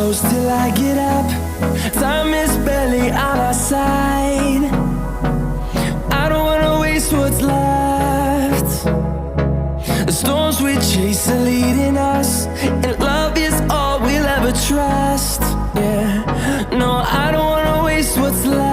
close till I get up. Time is barely on our side. I don't wanna waste what's left. The storms we chase are leading us, and love is all we'll ever trust. Yeah, no, I don't wanna waste what's left.